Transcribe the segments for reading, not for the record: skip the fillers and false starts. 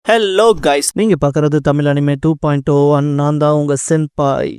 Hello guys, நீங்க பார்க்கறது Tamil anime 2.0 நான் தான் உங்க சென்பாய்.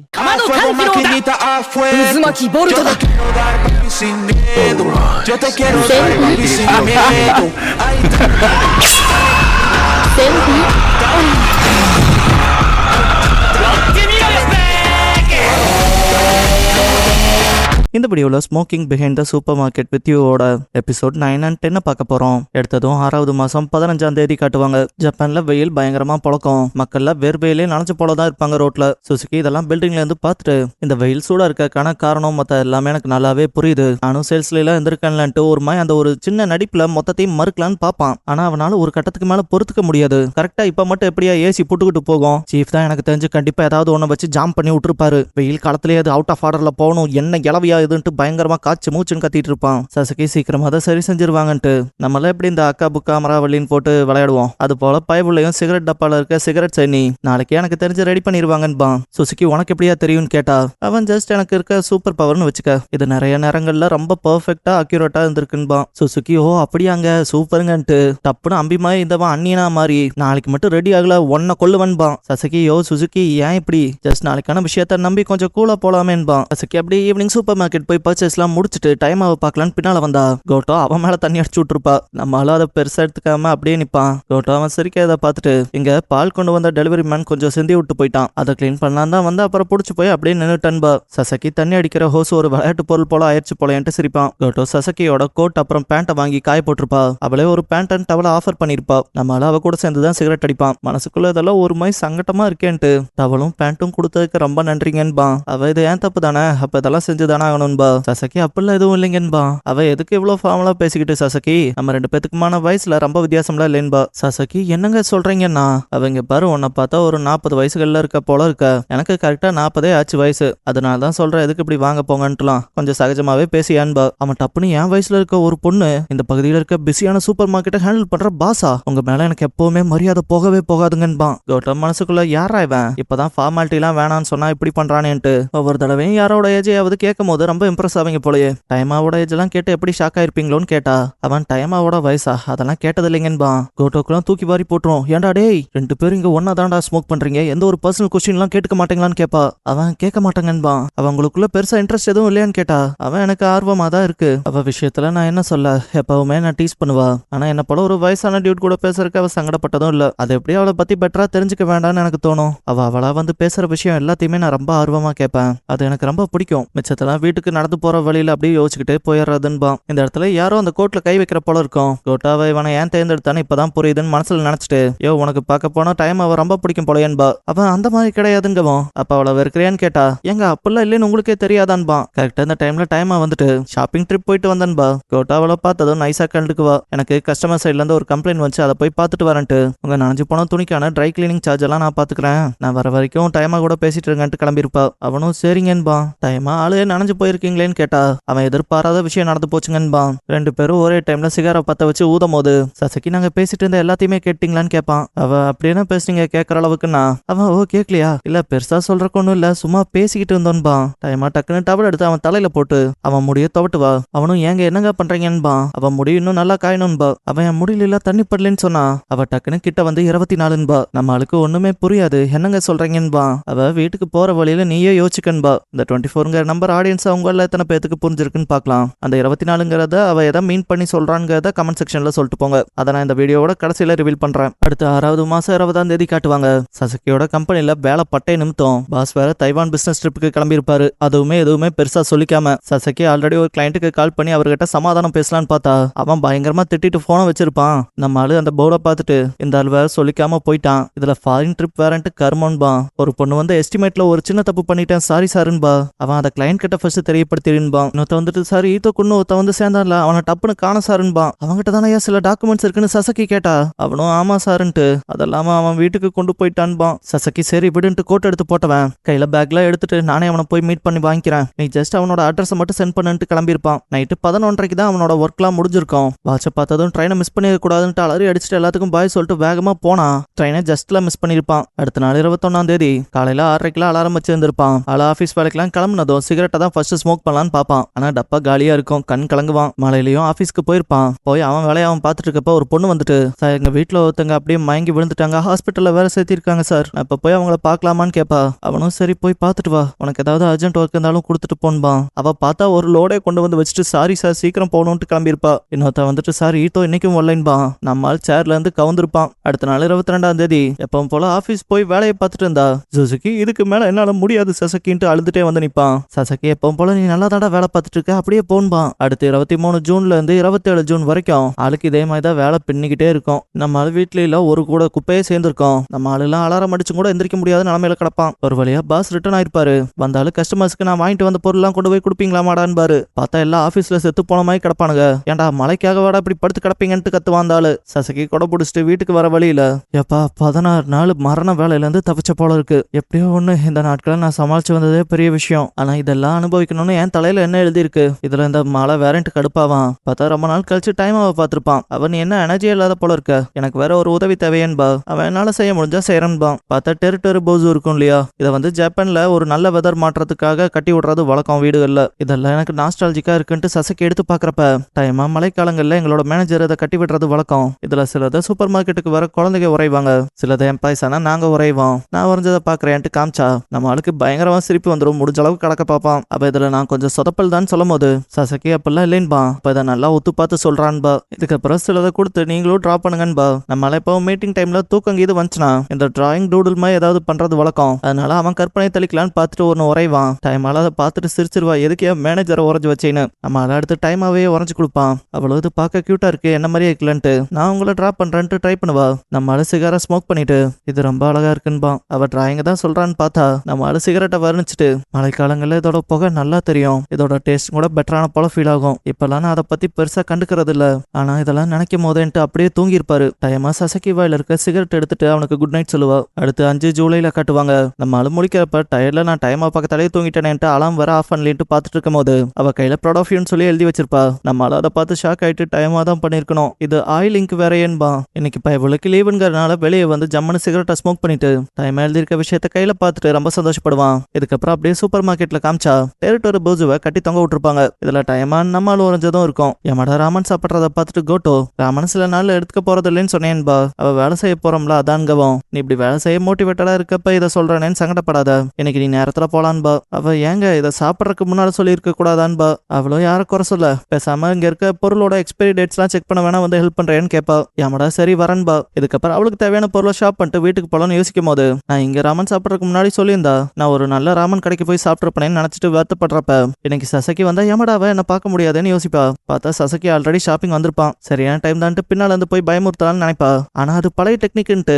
இந்த வீடியோவில் smoking behind the supermarket with யூவோட எபிசோட் 9 and 10 பார்க்க போறோம். எடுத்ததும் 6வது மாசம் 15ஆம் தேதி காட்டுவாங்க. ஜப்பான்ல வெயில் பயங்கரமா பொழக்கும். மக்கள்ல வெறுவையிலே நனைஞ்சு போலதான் இருப்பாங்க ரோட்ல. சுசுகி இதெல்லாம் பில்டிங்ல இருந்து பார்த்துட்டு இந்த வெயில் சூடா இருக்கான காரணம் மொத்த எல்லாமே எனக்கு நல்லாவே புரியுது. நானும் சேல்ஸ்ல எல்லாம் இருந்திருக்கேன்ட்டு ஒரு மாதிரி அந்த ஒரு சின்ன நடிப்புல மொத்தத்தையும் மறுக்கலான்னு பாப்பான். ஆனா அவனால ஒரு கட்டத்துக்கு மேல பொறுத்துக்க முடியாது. கரெக்டா இப்ப மட்டும் எப்படியா ஏசி புட்டுக்கிட்டு போகும். சீஃப் தான் எனக்கு தெரிஞ்சு கண்டிப்பா ஏதாவது ஒண்ணு வச்சு ஜாம் பண்ணி விட்டுருப்பாரு. வெயில் காலத்திலேயே அது அவுட் ஆஃப் ஆர்டர்ல போகணும், என்ன இளவியா இதுன்ட்டு பயங்கரமா காய்ச்சி மூச்சுன்னு கத்திட்டு இருப்பான். சசுகி சீக்கிரமா அதை சரி செஞ்சிருவாங்கன்ட்டு நம்மள எப்படி இந்த அக்கா புக்கா மராவல்லின்னு போட்டு விளையாடுவோம். அது போல பயபுள்ளையும் சிகரெட் டப்பால இருக்க சிகரெட் சைனி நாளைக்கு எனக்கு தெரிஞ்சு ரெடி பண்ணிருவாங்கன்பான். சுசுகி உனக்கு எப்படியா தெரியும்னு கேட்டா அவன் ஜஸ்ட் எனக்கு இருக்க சூப்பர் பவர்னு வச்சுக்க, இது நிறைய நேரங்கள்ல ரொம்ப பெர்ஃபெக்டா அக்யூரேட்டா இருந்திருக்குன்பான். சுசுகி ஓ அப்படியாங்க சூப்பருங்கன்ட்டு டப்புன்னு அம்பிமாய் இந்தவன் அண்ணியனா மாதிரி நாளைக்கு மட்டும் ரெடி ஆகல ஒன்ன கொல்லுவன்பான். சசுகி யோ சுசுகி ஏன் இப்படி, ஜஸ்ட் நாளைக்கான விஷயத்த நம்பி கொஞ்சம் கூலா போலாமேன்பான். சசுகி அப்படி ஈவினிங் சூப்பர் மார்க்கெட் போய் பர்ச்சேஸ்லாம் முடிச்சுட்டு டைம் ஆக பார்க்கலான்னு பின்னால வந்தா கோட்டோ அவன் மேல தண்ணி அடிச்சு விட்டுருப்பா. நம்மளால அதை பெருசா எடுத்துக்காம அப்படியே நிப்பான். கோட்டோ அவன் சிரிக்கிறத பார்த்துட்டு இங்க பால் கொண்டு வந்த டெலிவரி மேன் கொஞ்சம் சிந்தி விட்டு போயிட்டான், அதை கிளீன் பண்ணலாம் தான் வந்து அப்புறம் புடிச்சு போய் அப்படியே நின்னுட்டன்பா. சசக்கி தண்ணி அடிக்கிற ஹோஸ் ஒரு விளையாட்டு பொருள் போல ஆயிடுச்சு போலன்ட்டு சிரிப்பான். கோட்டோ சசக்கியோட கோட் அப்புறம் பேண்ட்டை வாங்கி காய போட்டிருப்பா. அவளே ஒரு பேண்ட் அண்ட் டவலை ஆஃபர் பண்ணிருப்பா. நம்மளால அவ கூட சேர்ந்துதான் சிகரெட் அடிப்பான். மனசுக்குள்ள இதெல்லாம் ஒரு மாதிரி சங்கட்டமா இருக்கேன்ட்டு டவலும் பேண்ட்டும் கொடுத்ததுக்கு ரொம்ப நன்றிங்கன்பா. அவ இது ஏன் தப்பு தானே, அப்ப இதெல்லாம் செஞ்சுதானே ஆகணும்பா. சசக்கி அப்படிலாம் எதுவும் இல்லைங்கன்பா. அவ எதுக்கு இவ்வளவு ஃபார்மலா பேசிக்கிட்டு சசக்கி, நம்ம ரெண்டு பேத்துக்குமான வயசுல ரொம்ப வித்தியாசம்லாம் இல்லைன்பா. சசக்கி என்னங்க சொல்றீங்கன்னா, அவங்க பாரு உன்னை பார்த்தா ஒரு 40 வயசுகள்ல இருக்க போல இருக்க, எனக்கு கரெக்டா 40 ஆச்சு வயசு, அதனாலதான் சொல்றேன் எதுக்கு இப்படி வாங்க போங்கன்ட்டுலாம் கொஞ்சம் சகஜமாவே பேசியான்பா. அவன் டப்புன்னு என் வயசுல இருக்க ஒரு பொண்ணு இந்த பகுதியில இருக்க பிஸியான சூப்பர் மார்க்கெட்டை ஹேண்டில் பண்ற பாசா, உங்க மேல எனக்கு எப்பவுமே மரியாதை போகவே போகாதுங்கன்பான். கௌதம் மனசுக்குள்ள யாரா இவன் இப்பதான் ஃபார்மாலிட்டி எல்லாம் வேணான்னு சொன்னா இப்படி பண்றானேன்ட்டு ஒவ்வொரு தடவையும் யாரோட ஏஜையாவது கேட்கும் போது ரொம்ப இம்ப்ரெஸ் ஆவீங்க போலயே. டைமாவோட ஏஜ் எல்லாம் கேட்டு எப்படி ஷாக் ஆயிருப்பீங்களோன்னு கேட்டா அவன் டைமாவோட வயசா அதெல்லாம் கேட்டது இல்லைங்கன்பா. கோட்டோக்கெல்லாம் தூக்கி வாரி போட்டுரும். ஏன்டா டேய் ரெண்டு பேரும் இங்க ஒன்னா தான்டா ஸ்மோக் பண்றீங்க, எந்த ஒரு பர்சனல் கொஸ்டின் எல்லாம் கேட்க மாட்டீங்களான்னு கேப்பா. அவன் கேட்க மாட்டாங்கன்பா. அவங்களுக்குள்ள பெருசா இன்ட்ரெஸ்ட் எதுவும் இல்லையான்னு கேட்டா அவன் எனக்கு ஆர்வமா தான் இருக்கு, அவ விஷயத்துல நான் என்ன சொல்ல எப்பவுமே நான் டீஸ் பண்ணுவா. ஆனா என்ன போல ஒரு வயசான டியூட் கூட பேசுறதுக்கு அவ சங்கடப்பட்டதும் இல்ல. அது எப்படி அவளை பத்தி பெட்டரா தெரிஞ்சுக்க வேண்டாம்னு எனக்கு தோணும். அவளா வந்து பேசுற விஷயம் எல்லாத்தையுமே நான் ரொம்ப ஆர்வமா கேட்பேன், அது எனக்கு ரொம்ப பிடிக்கும். மிச்சத்தெல்லாம் வீட்டுக்கு நடந்து போற வழியில அப்படியே யோசிச்சுக்கிட்டே போயிடுறதுன்பா. இந்த இடத்துல யாரோ அந்த கோட்ல கை வைக்கிற போல இருக்கும். கோட்டாவை இவனை ஏன் தேர்ந்தெடுத்தானு இப்பதான் புரியுதுன்னு மனசுல நினைச்சிட்டு யோ உனக்கு பார்க்க போனா டைம் அவ ரொம்ப பிடிக்கும் போலையன்பா. அவன் அந்த மாதிரி கிடையாதுங்கவன். அப்ப அவளை வெறுக்கிறியான்னு கேட்டா எங்க அப்பெல்லாம் இல்லைன்னு உங்களுக்கே தெரியாதான்பா. கரெக்டா இந்த டைம்ல டைமா வந்துட்டு ஷாப்பிங் ட்ரிப் போயிட்டு வந்தன்பா. கோட்டா அவளை பார்த்ததும் நைஸா கண்டுக்குவா. எனக்கு கஸ்டமர் சைட்ல இருந்து ஒரு கம்ப்ளைண்ட் வந்து அதை போய் பார்த்துட்டு வரேன்ட்டு உங்க நனைஞ்சு போன துணிக்கான ட்ரை கிளீனிங் சார்ஜ் எல்லாம் நான் பாத்துக்கிறேன், நான் வர வரைக்கும் டைமா கூட பேசிட்டு இருக்கேன்ட்டு கிளம்பிருப்பா. அவனும் சரிங்கன்பா. டைமா ஆளு நனைஞ்சு போயிருக்கீங்களேன்னு கேட்டா அவன் எதிர்பாராத விஷயம் நடந்து போச்சுங்கன்பா. ரெண்டு பேரும் ஒரே டைம்ல சிகாரை பத்த வச்சு ஊதும் போது சசக்கி நாங்க பேசிட்டு இருந்த எல்லாத்தையுமே கேட்டீங்களான்னு கேட்பான். அவ அப்படின்னா பேசுறீங்க கேட்கற அளவுக்குன்னா அவன் ஓ கேட்கலையா, இல்ல பெருசா சொல்றக்கு ஒண்ணும் இல்ல சும்மா பேசிக்கிட்டு இருந்தோன்பா. டைமா டக்குன்னு டவல் எடுத்து அவன் தலையில போட்டு அவன் முடிய துவட்டுவா. அவனும் ஏங்க என்னங்க பண்றீங்கன்பா. அவன் முடி இன்னும் நல்லா காயணும்பா. அவன் என் முடியல தண்ணி படலன்னு சொன்னா அவ டக்குன்னு கிட்ட வந்து 24 நம்ம ஆளுக்கு ஒண்ணுமே புரியாது, என்னங்க சொல்றீங்கன்பா. அவ வீட்டுக்கு போற வழியில நீயே யோசிக்கன்பா. இந்த 24ங்கிற நம்பர் ஆடியன்ஸ் அவங்கள எத்தனை பேத்துக்கு புரிஞ்சிருக்குன்னு பார்க்கலாம். அந்த 24ங்கிறத அவ எதை மீன் பண்ணி சொல்றாங்கிறத கமெண்ட் செக்ஷன்ல சொல்லிட்டு போங்க. அதை நான் இந்த வீடியோவோட கடைசியில ரிவீல் பண்றேன். அடுத்த 6வது மாசம் 20ஆம் தேதி காட்டுவாங்க. சசக்கியோட கம்பெனில வேலை பட்டை நிமித்தம் பாஸ் வேற தைவான் பிசினஸ் ட்ரிப்புக்கு கிளம்பி இருப்பாரு. அதுவுமே எதுவுமே பெருசா சொல்லிக்காம சசக்கி ஆல்ரெடி ஒரு கிளைண்ட்டுக்கு கால் பண்ணி அவர்கிட்ட சமாதானம் பேசலான்னு பார்த்தா அவன் பயங்கரமா திட்டிட்டு போன வச்சிருப்பான். நம்ம ஆளு அந்த போர்டை பார்த்துட்டு இந்த ஆள் வேற சொல்லிக்காம போயிட்டான், இதுல ஃபாரின் ட்ரிப் வேறன்ட்டு கர்மன்பா. ஒரு பொண்ணு வந்து எஸ்டிமேட்ல ஒரு சின்ன தப்பு பண்ணிட்டேன் சாரி சாருன்பா. அவன் அந்த கிளைண்ட் கிட்ட ஃபர்ஸ்ட் தெரியப்படுத்திருந்தான். இன்னொருத்த வந்துட்டு சாரி ஈத்தோ குன்னு ஒருத்த வந்து சேர்ந்தான்ல அவனை டப்புன்னு காண சாருன்பா. அவன்கிட்ட தானே சில டாக்குமெண்ட்ஸ் இருக்குன்னு சசக்கி கேட்டா அவனும் ஆமா சாருன்ட்டு அதெல்லாம அவன் வீட்டுக்கு கொண்டு போயிட்டான்பா. சசக்கி சரி விடுன்ட்டு கோட் எடுத்து போட்டவன் கையில பேக்ல எடுத்துட்டு நானே அவனை போய் மீட் பண்ணி வாங்கிக்கிறேன், நீ ஜஸ்ட் அவனோட அட்ரஸ் மட்டும் சென்ட் பண்ணுன்ட்டு கிளம்பியிருப்பான். நைட்டு 11:30 தான் அவனோட ஒர்க்லாம் முடிஞ்சிருக்கும். வாட்ச பார்த்ததும் ட்ரெயினை மிஸ் பண்ணிட கூடாதுன்ட்டு அலறி அடிச்சுட்டு எல்லாத்துக்கும் பாய் சொல்லிட்டு வேகமா போனா ட்ரெயினை ஜஸ்ட்ல மிஸ் பண்ணிருப்பான். அடுத்த நாள் 21ஆம் தேதி காலையில 6:30 அலாரம் வச்சிருந்திருப்பான். ஆள ஆபீஸ் வேலைக்கெல்லாம் கிளம்புனதும் சிகரெட்டை தான் ஃபர்ஸ்ட் ஃபர்ஸ்ட் ஸ்மோக் பண்ணலான்னு பாப்பான். ஆனா டப்பா காலியா இருக்கும். கண் கலங்குவான். மலையிலயும் ஆபீஸ்க்கு போயிருப்பான். போய் அவன் வேலையை அவன் பார்த்துட்டு இருக்கப்ப ஒரு பொண்ணு வந்துட்டு, சார் எங்க வீட்டுல ஒருத்தங்க அப்படியே மயங்கி விழுந்துட்டாங்க, ஹாஸ்பிட்டல்ல வேற சேர்த்திருக்காங்க சார், நான் இப்ப போய் அவங்கள பாக்கலாமான்னு கேப்பா. அவனும் சரி போய் பார்த்துட்டு வா, உனக்கு ஏதாவது அர்ஜென்ட் ஒர்க் இருந்தாலும் கொடுத்துட்டு போன்பான். அவ பார்த்தா ஒரு லோடே கொண்டு வந்து வச்சுட்டு, சாரி சார் சீக்கிரம் போகணும்னு கிளம்பியிருப்பா. இன்னொருத்த வந்துட்டு, சார் ஈத்தோ இன்னைக்கும் வரலைன்பான். நம்மால் சேர்ல இருந்து கவுந்திருப்பான். அடுத்த நாள் 22ஆம் தேதி எப்பவும் போல ஆபீஸ் போய் வேலையை பார்த்துட்டு இருந்தா. சுசுகி இதுக்கு மேல என்னால முடியாது சசக்கின்ட்டு அழுதுட்டே வந்து நிப்பான். சசக்கி எப்பவும் போல நீ நல்லா தாடா வேலை பார்த்துட்டு இருக்க, அப்படியே போன்பான். அடுத்து 23 ஜூன்ல இருந்து 27 ஜூன் வரைக்கும் ஆளுக்கு இதே மாதிரி தான் வேலை பின்னிக்கிட்டே இருக்கும். நம்ம ஆளு வீட்ல ஒரு கூட குப்பையே சேர்ந்துருக்கோம். நம்ம ஆளுலாம் அலாரம் அடிச்சு கூட எந்திரிக்க முடியாத நிலைமையில கிடப்பான். ஒரு வழியா பாஸ் ரிட்டர்ன் ஆயிருப்பாரு. வந்தாலும் கஸ்டமர்ஸ்க்கு நான் வாங்கிட்டு வந்த பொருள்லாம் கொண்டு போய் கொடுப்பீங்களாமாடான்னு பார்த்தா எல்லாம் ஆபீஸ்ல செத்து போன மாதிரி கிடப்பானுங்க. ஏன்டா மலைக்காக வாடா இப்படி படுத்து கிடப்பீங்கன்ட்டு கத்து வந்தாலும் சசக்கி கொடை பிடிச்சிட்டு வீட்டுக்கு வர வழியில, எப்பா 16 நாள் மரண வேலையில இருந்து தப்பிச்ச போல இருக்கு. எப்படியோ ஒண்ணு இந்த நாட்களை நான் சமாளிச்சு வந்ததே பெரிய விஷயம். ஆனா இதெல்லாம் அனுபவிக்கணும்னு என் தலையில என்ன எழுதி இருக்கு. இதுல இந்த மழை வேறன்ட்டு கடுப்பாவான். பார்த்தா ரொம்ப நாள் கழிச்சு டைம் அவ பார்த்திருப்பான். அவன் என்ன எனர்ஜி இல்லாத போல இருக்க, எனக்கு வேற ஒரு உதவி தேவையன்பா. அவன் என்னால செய்ய முடிஞ்சா செய்யறன்பா. பார்த்தா டெரிட்டரி போஸ் இருக்கும் இல்லையா, இதை வந்து ஜப்பான்ல ஒரு நல்ல வெதர் மாற்றத்துக்காக கட்டி விடுறது வழக்கம் வீடுகள்ல. இதெல்லாம் எனக்கு நாஸ்டாலஜிக்கா இருக்குன்ட்டு சசக்கி எடுத்து பாக்குறப்ப, டைமா மழைக்காலங்கள்ல எங்களோட மேனேஜர் இதை கட்டி விடுறது வழக்கம். இதுல சிலதை சூப்பர் மார்க்கெட்டுக்கு வர குழந்தைங்க உறைவாங்க, சிலதை எம்ப்ளாய்ஸ் ஆனா நாங்க உறைவோம். நான் உறைஞ்சதை பாக்குறேன்ட்டு காமிச்சா நம்ம ஆளுக்கு பயங்கரமா சிரிப்பு வந்துடும். முடிஞ்ச அளவுக்கு கடக்க பார்ப்பான். அப்ப இதுல நான் கொஞ்சம் சொதப்பல் தான் சொல்லும் போது சசக்கி அப்பெல்லாம் இல்லைன்பா. அப்ப இதை நல்லா ஒத்து பார்த்து சொல்றான்பா. இதுக்கப்புறம் சிலதை கொடுத்து நீங்களும் டிரா பண்ணுங்கன்பா. நம்மளால இப்போ மீட்டிங் டைம்ல தூக்கம் இது வந்துச்சுன்னா இந்த டிராயிங் டூடுல் மாதிரி ஏதாவது பண்றது வழக்கம். அதனால அவன் கற்பனை தெளிக்கலான்னு பார்த்துட்டு ஒன்னு உறைவான். டைமால அதை பார்த்துட்டு சிரிச்சிருவா, எதுக்கு மேனேஜரை உறைஞ்சு வச்சேன்னு. நம்ம அடுத்து டைமாவே உறைஞ்சு கொடுப்பான். அவ்வளவு இது பார்க்க கியூட்டா இருக்கு, என்ன மாதிரியே இருக்கலன்ட்டு நான் உங்களை டிரா பண்றேன்ட்டு ட்ரை பண்ணுவா. நம்ம ஆளு சிகார ஸ்மோக் பண்ணிட்டு இது ரொம்ப அழகா இருக்குன்பா. அவ டிராயிங்க தான் சொல்றான்னு பார்த்தா நம்ம ஆளு சிகரெட்டை வர்ணிச்சுட்டு, மழைக்காலங்கள்ல இதோட புகை நல்லா தெரியும், இதோட டேஸ்ட் கூட பெட்டரான போல ஃபீல் ஆகும். இப்பெல்லாம் நான் அதை பத்தி பெருசா கண்டுக்கிறது இல்ல, ஆனா இதெல்லாம் நினைக்கும் போதேன்ட்டு அப்படியே தூங்கி இருப்பாரு. டைமா சசக்கி வாயில இருக்க சிகரெட் எடுத்துட்டு அவனுக்கு குட் நைட் சொல்லுவா. அடுத்து 5 ஜூலைல காட்டுவாங்க. நம்ம ஆளு முடிக்கிறப்ப டயர்ல நான் டைமா பக்கத்தாலே தூங்கிட்டேன்ட்டு அலாம் வர ஆஃப் பண்ணலின்ட்டு பார்த்துட்டு இருக்கும் போது அவ கையில ப்ரௌட் ஆஃப் யூன்னு சொல்லி எழுதி வச்சிருப்பா. நம்ம ஆளு அதை பார்த்து ஷாக் ஆயிட்டு டைமா தான் பண்ணிருக்கணும், இது ஆயில் இங்க் வேற ஏன்பா. இன்னைக்கு இவளுக்கு லீவுங்கிறனால வெளியே வந்து ஜம்மனு சிகரெட்டை ஸ்மோக் பண்ணிட்டு டைமா எழுதிருக்க விஷயத்த கையில பார்த்துட்டு ரொம்ப சந்தோஷப்படுவான். இதுக்கப்புறம் அப்படியே சூப்பர் மார்க்கெட்ல காமிச்சா டெரிட்டரி போஸுவை கட்டி தொங்க விட்டுருப்பாங்க. இதுல டைமா நம்மால் உறைஞ்சதும் இருக்கும். எமடா ராமன் சாப்பிட்றத பார்த்துட்டு கோட்டோ, ராமன் சில நாள் எடுத்துக்க போறது இல்லைன்னு சொன்னேன்பா, அவ வேலை செய்ய போறோம்ல அதான்கவும், நீ இப்படி வேலை செய்ய மோட்டிவேட்டடா இருக்கப்ப இதை சொல்றேன்னு சங்கடப்படாத, இன்னைக்கு நீ நேரத்துல போலான்பா. அவ ஏங்க இதை சாப்பிட்றதுக்கு முன்னாடி சொல்லி இருக்க கூடாதான்பா. அவளும் யார குறை சொல்ல, பேசாம இங்க இருக்க பொருளோட எக்ஸ்பைரி டேட்ஸ் எல்லாம் செக் பண்ண வேணா வந்து ஹெல்ப் பண்றேன்னு கேப்பா. ஏமாடா சரி வரன்பா. இதுக்கப்புறம் அவளுக்கு தேவையான பொருளை ஷாப் பண்ணிட்டு வீட்டுக்கு போலான்னு யோசிக்கும் போது, நான் இங்க ராமன் சாப்பிட்றதுக்கு முன்னாடி சொல்லியிருந்தா நான் ஒரு நல்ல ராமன் கடைக்கு போய் சாப்பிட்டுருப்பேன்னு நினைச்சிட்டு வருத்தப்படுறப்ப இன்னைக்கு சசக்கி வந்தா ஏமாடாவ என்ன பார்க்க முடியாதுன்னு யோசிப்பா. பார்த்தா சசக்கி ஆல்ரெடி ஷாப்பிங் வந்திருப்பான். சரியான டைம் தான்ட்டு பின்னால இருந்து போய் பயமுறுத்தலான்னு நினைப்பா. ஆனா அது பழைய டெக்னிக்ன்ட்டு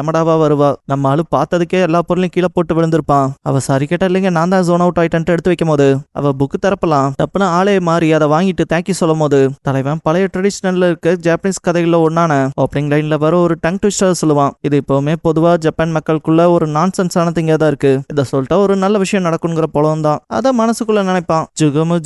எமடாவா வருவா. நம்ம ஆளு பார்த்ததுக்கே எல்லா பொருளையும் கீழே போட்டு விழுந்திருப்பான். அவ சாரி கேட்டா இல்லைங்க நான் தான் ஜோன் அவுட் ஆயிட்டன்ட்டு எடுத்து வைக்கும் போது அவ புக்கு தரப்பலாம் தப்புன்னு ஆளே மாறி அதை வாங்கிட்டு தேங்க்யூ சொல்லும் போது தலைவன் பழைய ட்ரெடிஷனல்ல இருக்க ஜாப்பனீஸ் கதைகள்ல ஒன்னான ஓப்பனிங் லைன்ல வர ஒரு டங் ட்விஸ்டர் சொல்லுவான். இது இப்பவுமே பொதுவா ஜப்பான் மக்களுக்குள்ள ஒரு நான்சென்ஸான திங்கா தான் இருக்கு. இதை சொல்லிட்டா ஒரு நல்ல விஷயம் நடக்குங்கிற போலவும் தான் அதை மனசுக்குள்ள நினைப்பான்.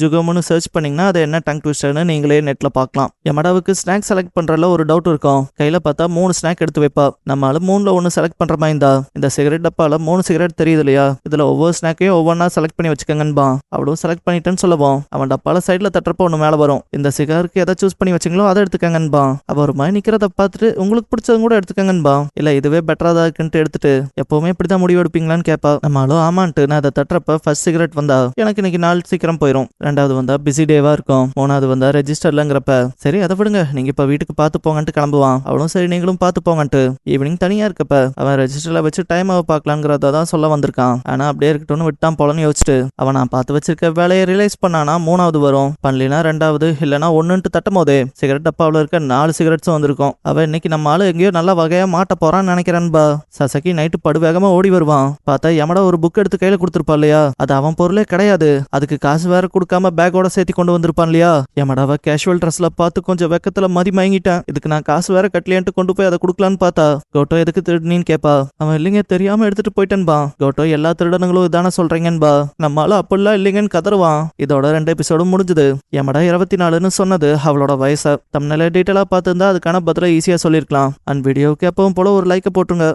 ஜுகமுன்னு சர்ச் பண்ணீங்கன்னா அது என்ன டங் ட்விஸ்டர்னு நீங்களே நெட்ல பார்க்கலாம். எமடாவுக்கு ஸ்நாக் செலக்ட் பண்றதுல ஒரு டவுட் இருக்கும். கையில பார்த்தா 3 ஸ்நாக் எடுத்து வைப்பா. நம்மளால 3ல 1 செலக்ட் பண்ற மாதிரி இருந்தா இந்த சிகரெட் டப்பால 3 சிகரெட் தெரியுது இல்லையா, இதுல ஒவ்வொரு ஸ்நாக்கையும் ஒவ்வொன்னா செலக்ட் பண்ணி வச்சுக்கங்கன்பா. அவ்வளவு செலக்ட் பண்ணிட்டேன்னு சொல்லுவோம். அவன் டப்பால சைட்ல தட்டுறப்ப ஒண்ணு மேல வரும். இந்த சிகருக்கு எதை சூஸ் பண்ணி வச்சிங்களோ அதை எடுத்துக்கங்கன்பா. அவ ஒரு மாதிரி நிக்கிறத பார்த்துட்டு உங்களுக்கு பிடிச்சது கூட எடுத்துக்கங்கன்பா. இல்ல இதுவே பெட்டரா தான் இருக்குன்ட்டு எடுத்துட்டு எப்பவுமே இப்படிதான் முடிவு எடுப்பீங்களான்னு கேட்பா. நம்மளும் ஆமான்ட்டு நான் அதை தட்டுறப்ப ஃபர்ஸ்ட் சிகரெட் வந்தா எனக்கு இன்னைக்கு நாள் சீக்கிரம் போயிடும், 2வது வந்தா பிஸி டேவா இருக்கும், 3வது வந்தா ரெஜிஸ்டர்லங்கிறப்ப சரி அதை விடுங்க நீங்க இப்ப வீட்டுக்கு பார்த்து போங்கன்ட்டு கிளம்புவான். அவளும் சரி நீங்களும் பார்த்து போங்கன்ட்டு ஈவினிங் தனியா இருக்கப்ப அவன் ரெஜிஸ்டர்ல வச்சு டைம் பார்க்கலாங்கிறத தான் சொல்ல வந்திருக்கான். ஆனா அப்படியே இருக்கட்டும்னு விட்டான் போலன்னு யோசிச்சுட்டு அவன் நான் பார்த்து வச்சிருக்க வேலையை ரிலைஸ் பண்ணானா 3வது வரும், பண்ணலினா 2வது இல்லைன்னா 1ன்ட்டு தட்டும் போதே சிகரெட் டப்பாவில் இருக்க 4 சிகரெட்ஸும் வந்திருக்கும். அவன் இன்னைக்கு நம்ம ஆளு எங்கேயோ நல்லா வகையா மாட்ட போறான்னு நினைக்கிறான்பா. சசக்கி நைட்டு படுவேகமா ஓடி வருவான். பார்த்தா யமடா ஒரு புக் எடுத்து கையில கொடுத்துருப்பா இல்லையா, அது அவன் பொருளே கிடையாது, அதுக்கு காசு வேற கொடுக்காம பேக்கோட சேர்த்து கொண்டு வந்திருப்பான் இல்லையா. யமடாவை கேஷுவல் ட்ரெஸ்ல பார்த்து கொஞ்சம் வெக்கத்துல மதி மயங்கிட்டான். இதுக்கு நான் காசு வேற கட்டலையான்ட்டு கொண்டு போய் அதை கொடுக்கலான்னு பார்த்தா கோட்டோ எதுக்கு திருடுனின்னு கேப்பா. அவன் இல்லைங்க தெரியாம எடுத்துட்டு போயிட்டேன்பா. கோட்டோ எல்லா திருடனுங்களும் இதான சொல்றீங்கன்பா. நம்மளால அப்படிலாம் இல்லைங்கன்னு கதறுவான். இதோட 2 எபிசோடும் முடிஞ்சது. யமடா 24ன்னு சொன்னது அவளோட வயசை தம்னால டீட்டெயிலா பார்த்துருந்தா அதுக்கான பதில ஈஸியா சொல்லிருக்கலாம். அண்ட் வீடியோவுக்கு எப்பவும் போல ஒரு லைக்கை போட்டுருங்க.